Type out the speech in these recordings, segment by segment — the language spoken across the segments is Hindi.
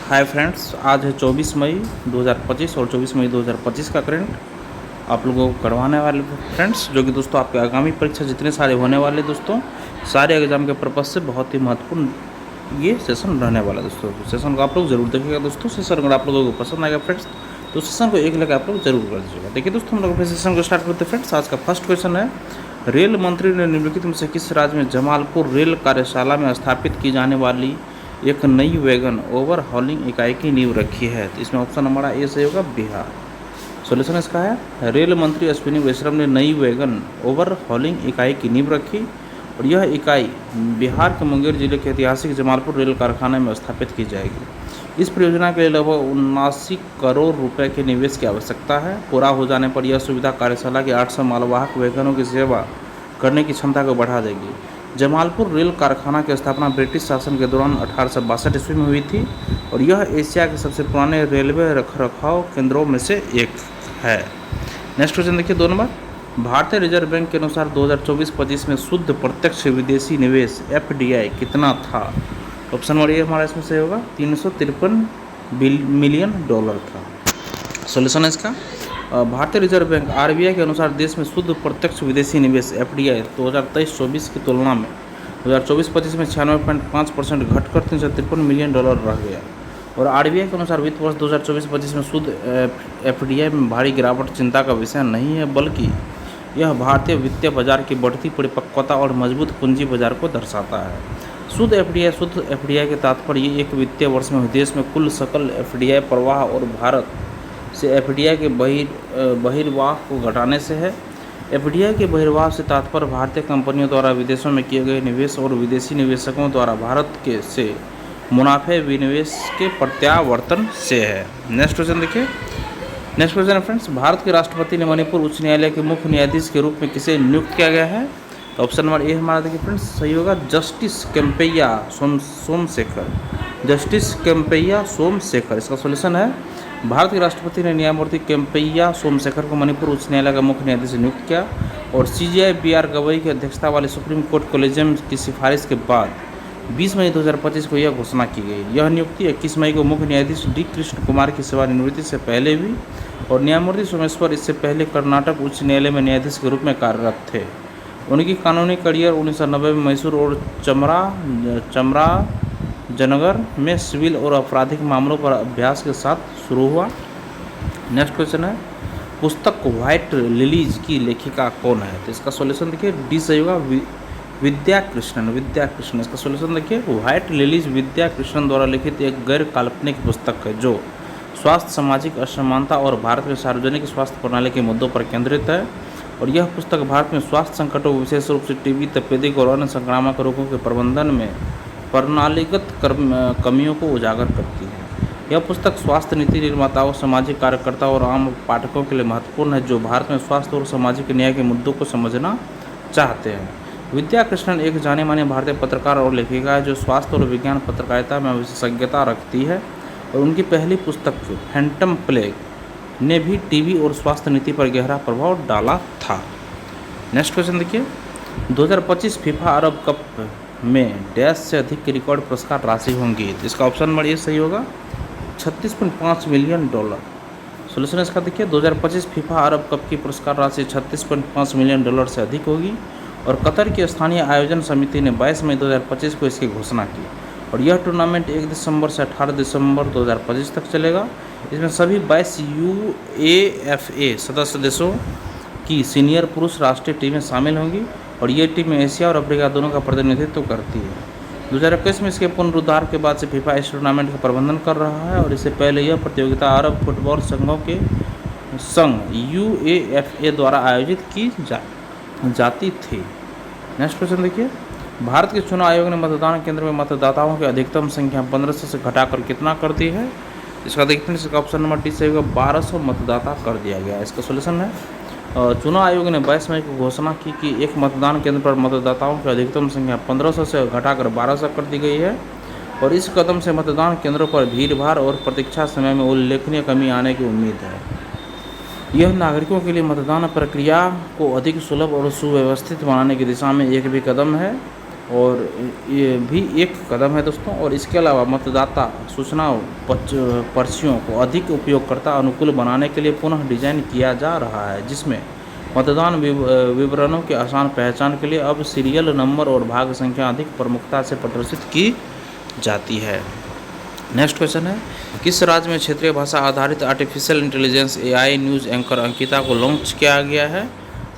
हाय फ्रेंड्स, आज है 24 मई 2025 और 24 मई 2025 का करंट आप लोगों को करवाने वाले फ्रेंड्स, जो कि दोस्तों आपके आगामी परीक्षा जितने सारे होने वाले दोस्तों सारे एग्जाम के पर्पज़ से बहुत ही महत्वपूर्ण ये सेशन रहने वाला है दोस्तों। सेशन को आप लोग जरूर देखिएगा दोस्तों। सेशन अगर आप लोगों को पसंद आएगा फ्रेंड्स तो सेशन को एक लाइक आप लोग जरूर कर दीजिएगा। देखिए दोस्तों, हम लोग अपने सेशन को स्टार्ट करते हैं फ्रेंड्स। आज का फर्स्ट क्वेश्चन है, रेल मंत्री ने निम्नलिखित में से किस राज्य में जमालपुर रेल कार्यशाला में स्थापित की जाने वाली एक नई वैगन ओवरहॉलिंग इकाई की नींव रखी है? तो इसमें ऑप्शन हमारा ए सही होगा, बिहार। सॉल्यूशन इसका है, रेल मंत्री अश्विनी वैष्णव ने नई वैगन ओवरहॉलिंग इकाई की नींव रखी और यह इकाई बिहार के मुंगेर जिले के ऐतिहासिक जमालपुर रेल कारखाने में स्थापित की जाएगी। इस परियोजना के लिए लगभग 79 करोड़ रुपए के निवेश की आवश्यकता है। पूरा हो जाने पर यह सुविधा कार्यशाला की 800 मालवाहक वैगनों की सेवा करने की क्षमता को बढ़ा देगी। जमालपुर रेल कारखाना की स्थापना ब्रिटिश शासन के दौरान 1862 ईस्वी में हुई थी और यह एशिया के सबसे पुराने रेलवे रखरखाव केंद्रों में से एक है। नेक्स्ट क्वेश्चन देखिए 2 नंबर, भारतीय रिजर्व बैंक के अनुसार 2024-25 में शुद्ध प्रत्यक्ष विदेशी निवेश FDI कितना था? ऑप्शन नंबर ए हमारा इसमें से होगा, 353 मिलियन डॉलर था। सॉल्यूशन है इसका, भारतीय रिजर्व बैंक RBI के अनुसार देश में शुद्ध प्रत्यक्ष विदेशी निवेश FDI 2023-24 की तुलना में 2024-25 में 96.5% घटकर 353 मिलियन डॉलर रह गया और RBI के अनुसार वित्त वर्ष 2024-25 में शुद्ध FDI में भारी गिरावट चिंता का विषय नहीं है, बल्कि यह भारतीय वित्तीय बाजार की बढ़ती परिपक्वता और मजबूत पूंजी बाजार को दर्शाता है। शुद्ध FDI के तात्पर्य एक वित्तीय वर्ष में देश में कुल सकल FDI प्रवाह और भारत से FDI के बहिर्वाह को घटाने से है। FDI के बहिर्वाह से तात्पर्य भारतीय कंपनियों द्वारा विदेशों में किए गए निवेश और विदेशी निवेशकों द्वारा भारत के से मुनाफे विनिवेश के प्रत्यावर्तन से है। नेक्स्ट क्वेश्चन देखिए। नेक्स्ट क्वेश्चन है फ्रेंड्स, भारत के राष्ट्रपति ने मणिपुर उच्च न्यायालय के मुख्य न्यायाधीश के रूप में किसे नियुक्त किया गया है? तो ऑप्शन नंबर ए हमारा देखिए फ्रेंड्स सही होगा, जस्टिस केम्पैया सोमशेखर। जस्टिस केम्पैया सोमशेखर इसका सॉल्यूशन है, भारत के राष्ट्रपति ने न्यायमूर्ति केम्पैया सोमशेखर को मणिपुर उच्च न्यायालय का मुख्य न्यायाधीश नियुक्त किया और CJI BR गवई की अध्यक्षता वाले सुप्रीम कोर्ट कॉलेजियम की सिफारिश के बाद 20 मई 2025 को यह घोषणा की गई। यह नियुक्ति 21 मई को मुख्य न्यायाधीश D कृष्ण कुमार की सेवानिवृत्ति से पहले हुई और न्यायमूर्ति सोमेश्वर इससे पहले कर्नाटक उच्च न्यायालय में न्यायाधीश के रूप में कार्यरत थे। उनकी कानूनी करियर 1990 में मैसूर और चामराजनगर में सिविल और आपराधिक मामलों पर अभ्यास के साथ शुरू हुआ। नेक्स्ट क्वेश्चन है, पुस्तक व्हाइट लिलीज की लेखिका कौन है? तो इसका सॉल्यूशन देखिए डी सही होगा, विद्या कृष्णन। इसका सॉल्यूशन देखिए, व्हाइट लिलीज विद्या कृष्णन द्वारा लिखित एक गैर काल्पनिक पुस्तक है जो स्वास्थ्य, सामाजिक असमानता और भारत में सार्वजनिक स्वास्थ्य प्रणाली के मुद्दों पर केंद्रित है और यह पुस्तक भारत में स्वास्थ्य संकटों, विशेष रूप से टीबी, तपेदिक और अन्य संक्रामक रोगों के प्रबंधन में प्रणालीगत कमियों को उजागर करती है। यह पुस्तक स्वास्थ्य नीति निर्माताओं, सामाजिक कार्यकर्ताओं और आम पाठकों के लिए महत्वपूर्ण है जो भारत में स्वास्थ्य और सामाजिक न्याय के मुद्दों को समझना चाहते हैं। विद्या कृष्णन एक जाने माने भारतीय पत्रकार और लेखिका है जो स्वास्थ्य और विज्ञान पत्रकारिता में विशेषज्ञता रखती है और उनकी पहली पुस्तक फैंटम प्लेग ने भी टीबी और स्वास्थ्य नीति पर गहरा प्रभाव डाला था। नेक्स्ट क्वेश्चन देखिए, 2025 फीफा अरब कप में डैश से अधिक की रिकॉर्ड पुरस्कार राशि होंगी? तो इसका ऑप्शन नंबर ये सही होगा, 36.5 मिलियन डॉलर। सॉल्यूशन इसका देखिए, 2025 फीफा अरब कप की पुरस्कार राशि 36.5 मिलियन डॉलर से अधिक होगी और कतर की स्थानीय आयोजन समिति ने 22 मई 2025 को इसकी घोषणा की और यह टूर्नामेंट 1 दिसंबर से 18 दिसंबर 2025 तक चलेगा। इसमें सभी 22 UEFA सदस्य देशों की सीनियर पुरुष राष्ट्रीय टीमें शामिल होंगी और ये टीम एशिया और अफ्रीका दोनों का प्रतिनिधित्व करती है। 2021 में इसके पुनरुद्धार के बाद से फीफा इस टूर्नामेंट का प्रबंधन कर रहा है और इससे पहले यह प्रतियोगिता अरब फुटबॉल संघों के संघ UEFA द्वारा आयोजित की जाती थी। नेक्स्ट क्वेश्चन देखिए, भारत के चुनाव आयोग ने मतदान केंद्र में मतदाताओं की अधिकतम संख्या 1500 से घटाकर कितना कर दी है? इसका देखते हैं, इसका ऑप्शन नंबर डी से 1200 मतदाता कर दिया गया। इसका सॉल्यूशन है, चुनाव आयोग ने 22 मई को घोषणा की कि एक मतदान केंद्र पर मतदाताओं की अधिकतम संख्या 1500 से घटाकर 1200 कर दी गई है और इस कदम से मतदान केंद्रों पर भीड़भाड़ और प्रतीक्षा समय में उल्लेखनीय कमी आने की उम्मीद है। यह नागरिकों के लिए मतदान प्रक्रिया को अधिक सुलभ और सुव्यवस्थित बनाने की दिशा में एक भी कदम है और ये भी एक कदम है दोस्तों। और इसके अलावा मतदाता सूचना पर्चियों को अधिक उपयोगकर्ता अनुकूल बनाने के लिए पुनः डिजाइन किया जा रहा है, जिसमें मतदान विवरणों की आसान पहचान के लिए अब सीरियल नंबर और भाग संख्या अधिक प्रमुखता से प्रदर्शित की जाती है। नेक्स्ट क्वेश्चन है, किस राज्य में क्षेत्रीय भाषा आधारित artificial intelligence AI news anchor Ankita को लॉन्च किया गया है?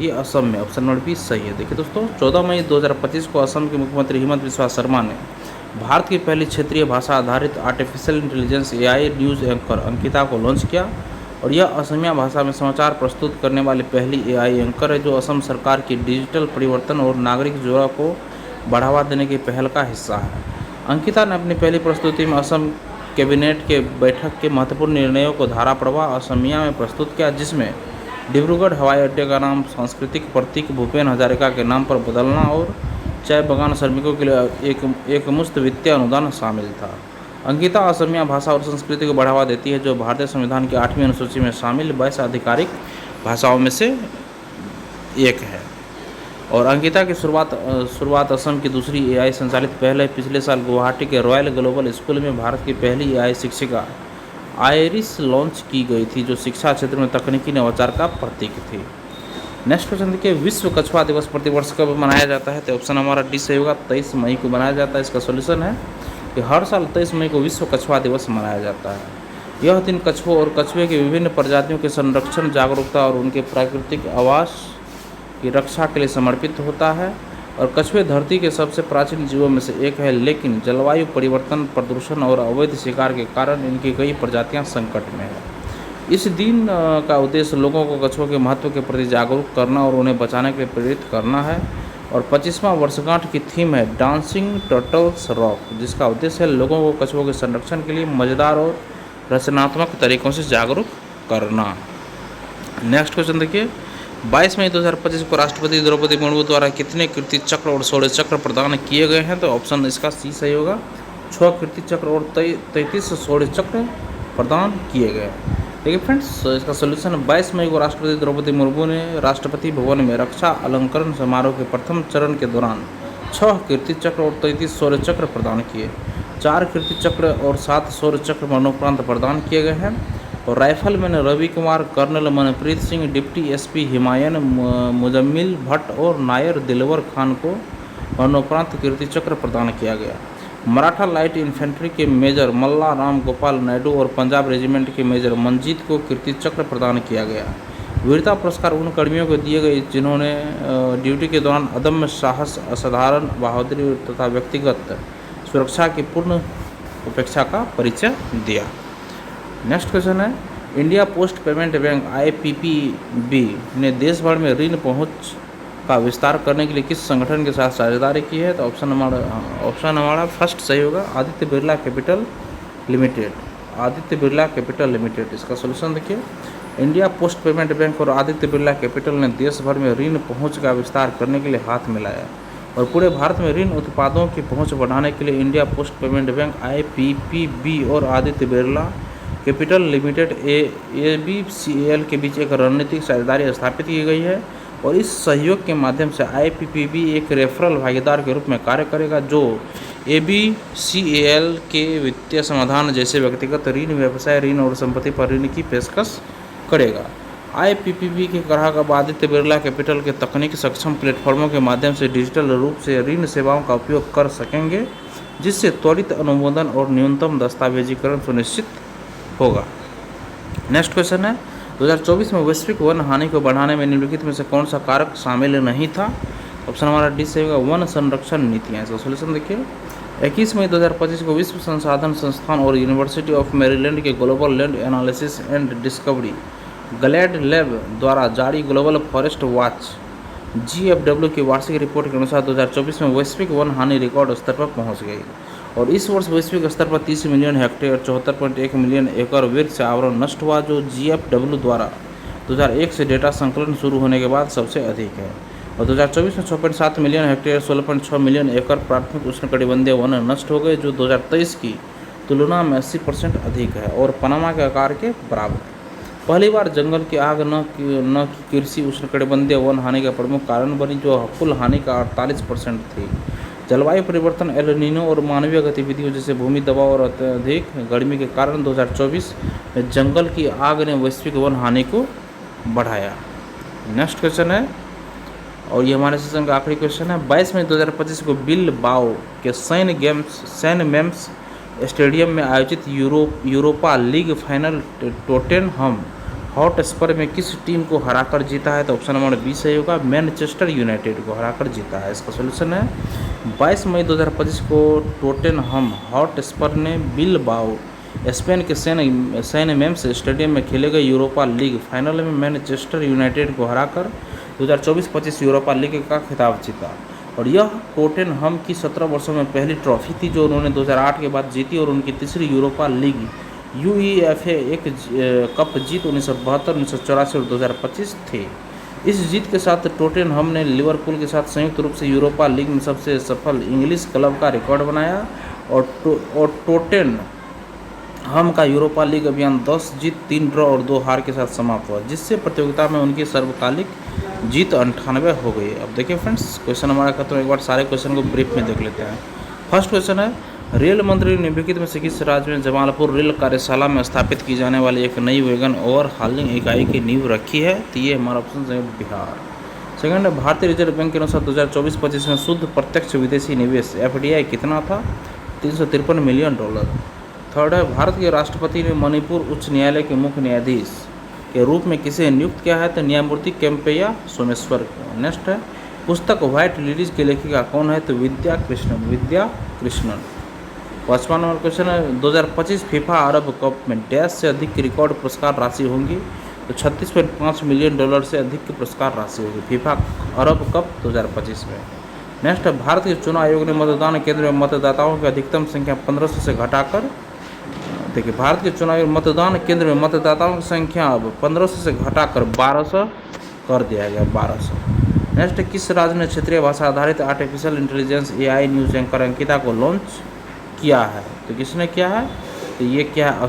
ये असम में। ऑप्शन नंबर बी सही है। देखिए दोस्तों, 14 मई 2025 को असम के मुख्यमंत्री हिमंत बिस्वा शर्मा ने भारत की पहली क्षेत्रीय भाषा आधारित artificial intelligence AI news anchor Ankita को लॉन्च किया। और यह असमिया भाषा में समाचार प्रस्तुत करने वाली पहली AI एंकर है, जो असम सरकार की डिजिटल परिवर्तन और नागरिक जुड़ाव को बढ़ावा देने की पहल का हिस्सा है। अंकिता ने अपनी पहली प्रस्तुति में असम कैबिनेट के बैठक के महत्वपूर्ण निर्णयों को धारा प्रवाह असमिया में प्रस्तुत किया, जिसमें डिब्रूगढ़ हवाई अड्डे का नाम सांस्कृतिक प्रतीक भूपेन हजारिका के नाम पर बदलना और चाय बागान श्रमिकों के लिए एक मुफ्त वित्तीय अनुदान शामिल था। अंकिता असमिया भाषा और संस्कृति को बढ़ावा देती है, जो भारतीय संविधान की 8वीं अनुसूची में शामिल 22 आधिकारिक भाषाओं में से एक है। और अंकिता की शुरुआत असम की दूसरी AI संचालित पहल है। पिछले साल गुवाहाटी के रॉयल ग्लोबल स्कूल में भारत की पहली AI शिक्षिका आयरिस लॉन्च की गई थी, जो शिक्षा क्षेत्र में तकनीकी नवाचार का प्रतीक थी। नेक्स्ट क्वेश्चन देखिए, विश्व कछुआ दिवस प्रतिवर्ष कब मनाया जाता है? तो ऑप्शन हमारा डी सही होगा, 23 मई को मनाया जाता है। इसका सोल्यूशन है कि हर साल 23 मई को विश्व कछुआ दिवस मनाया जाता है। यह दिन कछुओं और कछुए की विभिन्न प्रजातियों के संरक्षण, जागरूकता और उनके प्राकृतिक आवास की रक्षा के लिए समर्पित होता है। और कछुए धरती के सबसे प्राचीन जीवों में से एक है, लेकिन जलवायु परिवर्तन, प्रदूषण और अवैध शिकार के कारण इनकी कई प्रजातियां संकट में हैं। इस दिन का उद्देश्य लोगों को कछुओं के महत्व के प्रति जागरूक करना और उन्हें बचाने के लिए प्रेरित करना है। और 25वां वर्षगांठ की थीम है डांसिंग टर्टल्स रॉक, जिसका उद्देश्य है लोगों को कछुओं के संरक्षण के लिए मजेदार और रचनात्मक तरीकों से जागरूक करना। नेक्स्ट क्वेश्चन देखिए, 22 मई 2025 को राष्ट्रपति द्रौपदी मुर्मू द्वारा कितने कीर्ति चक्र और शौर्य चक्र प्रदान किए गए हैं? तो ऑप्शन इसका सी सही होगा, 6 कीर्ति चक्र और 33 शौर्य चक्र प्रदान किए गए। देखिए फ्रेंड्स, इसका सोल्यूशन 22 मई को राष्ट्रपति द्रौपदी मुर्मू ने राष्ट्रपति भवन में रक्षा अलंकरण समारोह के प्रथम चरण के दौरान 6 कीर्ति चक्र और 33 शौर्य चक्र प्रदान किए। 4 कीर्ति चक्र और 7 शौर्य चक्र मरणोपरांत प्रदान किए गए हैं। और rifleman Ravi Kumar, colonel Manpreet Singh, deputy SP Himayan, Muzammil Bhat और नायर दिलवर खान को मरणोपरांत कीर्ति चक्र प्रदान किया गया। मराठा लाइट इन्फेंट्री के मेजर मल्ला राम गोपाल नायडू और पंजाब रेजिमेंट के मेजर मंजीत को कीर्ति चक्र प्रदान किया गया। वीरता पुरस्कार उन कर्मियों को दिए गए जिन्होंने ड्यूटी के दौरान अदम्य साहस, असाधारण बहादुरी तथा व्यक्तिगत सुरक्षा की पूर्ण उपेक्षा का परिचय दिया। नेक्स्ट क्वेश्चन है, India post payment bank IPPB ने देश भर में ऋण पहुंच का विस्तार करने के लिए किस संगठन के साथ साझेदारी की है? तो ऑप्शन हमारा फर्स्ट सही होगा, Aditya Birla capital limited. Aditya Birla capital limited, इसका सोल्यूशन देखिए, इंडिया पोस्ट पेमेंट बैंक और आदित्य बिरला कैपिटल ने देश भर में ऋण पहुँच का विस्तार करने के लिए हाथ मिलाया। और पूरे भारत में ऋण उत्पादों की पहुँच बढ़ाने के लिए India post payment bank IPPB और Aditya Birla capital limited ABCL के बीच एक रणनीतिक साझेदारी स्थापित की गई है। और इस सहयोग के माध्यम से IPPB एक रेफरल भागीदार के रूप में कार्य करेगा, जो ABCL के वित्तीय समाधान जैसे व्यक्तिगत ऋण, व्यवसाय ऋण और संपत्ति पर ऋण की पेशकश करेगा। IPPB के ग्राहक अब आदित्य बिरला कैपिटल के तकनीकी सक्षम प्लेटफॉर्मों के माध्यम से डिजिटल रूप से ऋण सेवाओं का उपयोग कर सकेंगे, जिससे त्वरित अनुमोदन और न्यूनतम दस्तावेजीकरण सुनिश्चित होगा। नेक्स्ट क्वेश्चन है, 2024 में वैश्विक वन हानि को बढ़ाने में निम्नलिखित में से कौन सा कारक शामिल नहीं था? ऑप्शन हमारा डी से होगा, वन संरक्षण नीतियाँ। इसका सोल्यूशन देखिए, 21 मई 2025 को विश्व संसाधन संस्थान और यूनिवर्सिटी ऑफ मैरीलैंड के global land analysis and discovery glad lab द्वारा जारी ग्लोबल फॉरेस्ट वॉच GFW की वार्षिक रिपोर्ट के अनुसार 2024 में वैश्विक वन हानि रिकॉर्ड स्तर पर पहुँच गई। और इस वर्ष वैश्विक स्तर पर 30 मिलियन हेक्टेयर 74.1 मिलियन एकड़ वृक्ष आवरण नष्ट हुआ, जो GFW द्वारा 2001 से डेटा संकलन शुरू होने के बाद सबसे अधिक है। और 2024 में 6.7 मिलियन हेक्टेयर 16.6 मिलियन एकड़ प्राथमिक उष्णकटिबंधीय वन नष्ट हो गए, जो 2023 की तुलना में 80% अधिक है और पनामा के आकार के बराबर है। पहली बार जंगल की आग न की कृषि उष्णकटिबंधीय वन हानि का प्रमुख कारण बनी, जो कुल हानि का 48% थी। जलवायु परिवर्तन, एल नीनो और मानवीय गतिविधियों जैसे भूमि दबाव और अत्यधिक गर्मी के कारण 2024 में जंगल की आग ने वैश्विक वन हानि को बढ़ाया। नेक्स्ट क्वेश्चन है, और ये हमारे सेशन का आखिरी क्वेश्चन है। 22 मई 2025 को बिलबाओ के सैन मेम्स स्टेडियम में आयोजित Europa league final Tottenham Hotspur में किस टीम को हराकर जीता है? तो ऑप्शन नंबर बी सही होगा, मैनचेस्टर यूनाइटेड को हराकर जीता है। इसका सोल्यूशन है 22 मई 2025 को टोटेनहम हॉटस्पर ने बिलबाओ स्पेन के सैन मेम्स स्टेडियम में खेले गए यूरोपा लीग फाइनल में मैनचेस्टर यूनाइटेड को हराकर 2024-25 यूरोपा लीग का खिताब जीता। और यह टोटेनहम की 17 वर्षों में पहली ट्रॉफी थी जो उन्होंने 2008 के बाद जीती, और उनकी तीसरी यूरोपा लीग UEFA एक कप जीत 1972, 1984 और 2025 थे। इस जीत के साथ टोटेनहम ने लिवरपूल के साथ संयुक्त रूप से यूरोपा लीग में सबसे सफल इंग्लिश क्लब का रिकॉर्ड बनाया, और टोटेनहम का यूरोपा लीग अभियान 10 जीत 3 ड्रॉ और 2 हार के साथ समाप्त हुआ, जिससे प्रतियोगिता में उनकी सर्वकालिक जीत 98 हो गई। अब देखिए फ्रेंड्स, क्वेश्चन हमारा खत्म, एक बार सारे क्वेश्चन को ब्रीफ में देख लेते हैं। फर्स्ट क्वेश्चन है, रेल मंत्री निम्नलिखित में से किस राज्य में जमालपुर रेल कार्यशाला में स्थापित की जाने वाली एक नई वैगन ओवरहालिंग इकाई की नींव रखी है? तो ये हमारा ऑप्शन है बिहार। सेकंड है, भारतीय रिजर्व बैंक के अनुसार 2024-25 में शुद्ध प्रत्यक्ष विदेशी निवेश FDI कितना था? $353 मिलियन। थर्ड है, भारत के राष्ट्रपति ने मणिपुर उच्च न्यायालय के मुख्य न्यायाधीश के रूप में किसे नियुक्त किया है? तो न्यायमूर्ति केम्पैया सोमेश्वर को। नेक्स्ट है, पुस्तक व्हाइट लिलीज की लेखिका कौन है? तो विद्या कृष्णन। पांचवा नंबर क्वेश्चन है, 2025 फीफा अरब कप में डैश से अधिक की रिकॉर्ड पुरस्कार राशि होंगी? तो $36.5 मिलियन से अधिक की पुरस्कार राशि होगी फीफा अरब कप 2025 में। नेक्स्ट है, भारत के चुनाव आयोग ने मतदान केंद्र में मतदाताओं की अधिकतम संख्या 1500 से घटाकर, देखिए भारत के चुनाव मतदान केंद्र में मतदाताओं की संख्या अब 1500 से घटाकर 1200 कर दिया गया, 1200। नेक्स्ट, किस राज्य ने क्षेत्रीय भाषा आधारित artificial intelligence AI news anchor Ankita को लॉन्च किया है? तो किसने किया है? तो ये क्या है?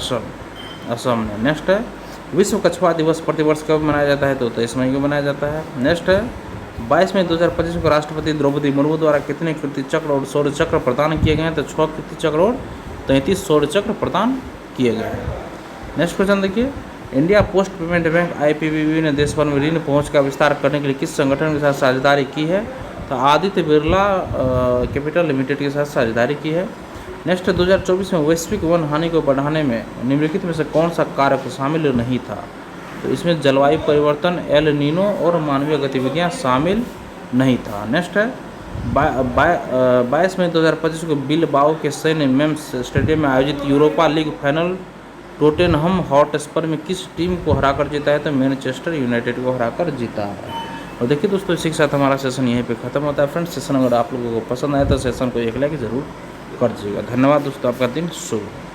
असम ने। नेक्स्ट है, विश्व कछुआ दिवस प्रतिवर्ष कब मनाया जाता है? तो 23 मई को मनाया जाता है। नेक्स्ट है, 22 मई 2025 को राष्ट्रपति द्रौपदी मुर्मू द्वारा कितने कीर्ति चक्र और शौर्य चक्र प्रदान किए गए हैं? तो 6 कीर्ति चक्र और 33 शौर्य चक्र प्रदान किए गए हैं। नेक्स्ट क्वेश्चन देखिए, India post payment bank IPPB ने देश भर में ऋण पहुंच का विस्तार करने के लिए किस संगठन के साथ साझेदारी की है? तो आदित्य बिरला कैपिटल लिमिटेड के साथ साझेदारी की है। नेक्स्ट, 2024 में वैश्विक वन हानि को बढ़ाने में निम्नलिखित में से कौन सा कारक शामिल नहीं था? तो इसमें जलवायु परिवर्तन, एल नीनो और मानवीय गतिविधियां शामिल नहीं था। नेक्स्ट है, 22 मई 2025 को बिलबाओ के सैन मेम्स स्टेडियम में आयोजित Europa league final Tottenham Hotspur में किस टीम को हराकर जीता है? तो मैनचेस्टर यूनाइटेड को हराकर जीता है। और देखिए दोस्तों, इसी के साथ हमारा सेशन यहीं पे खत्म होता है। फ्रेंड्स, सेशन अगर आप लोगों को पसंद आए तो सेशन को एक लाइक ज़रूर कर दीजिएगा। धन्यवाद दोस्तों, आपका दिन शुभ हो।